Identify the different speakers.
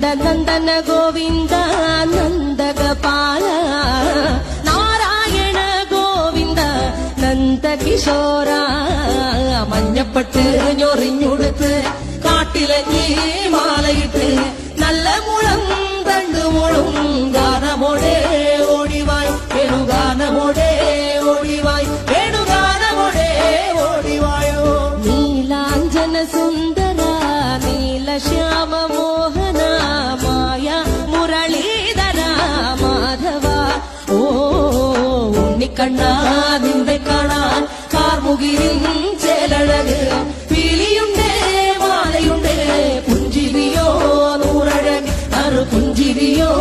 Speaker 1: നന്ദന ഗോവിന്ദ നന്ദഗപാല നാരായണ ഗോവിന്ദ നന്ദകിശോര മഞ്ഞപ്പെട്ട് ഞൊറിഞ്ഞുടുത്ത് കാട്ടിലഞ്ഞി മാലയിട്ട് നല്ല മുളം തണ്ടുമുളും ഗാനമോടെ ഓടിവായ് വേണുഗാനമോടെ ഓടിവായ് വേണുഗാനമോടെ ഓടിവായോ നീലാഞ്ജന സുന്ദര നീലശ്യാമ മോഹന മായ മുരളീധര മാധവ ഓ ഉണ്ണിക്കണ്ണാ നിന്റെ കാണാൻ കാർമുകിലിൻ ചേലഴക് പീലിയുണ്ടേ മാലയുണ്ടേ പുഞ്ചിരിയോ നൂറഴക് അറു പുഞ്ചിരിയോ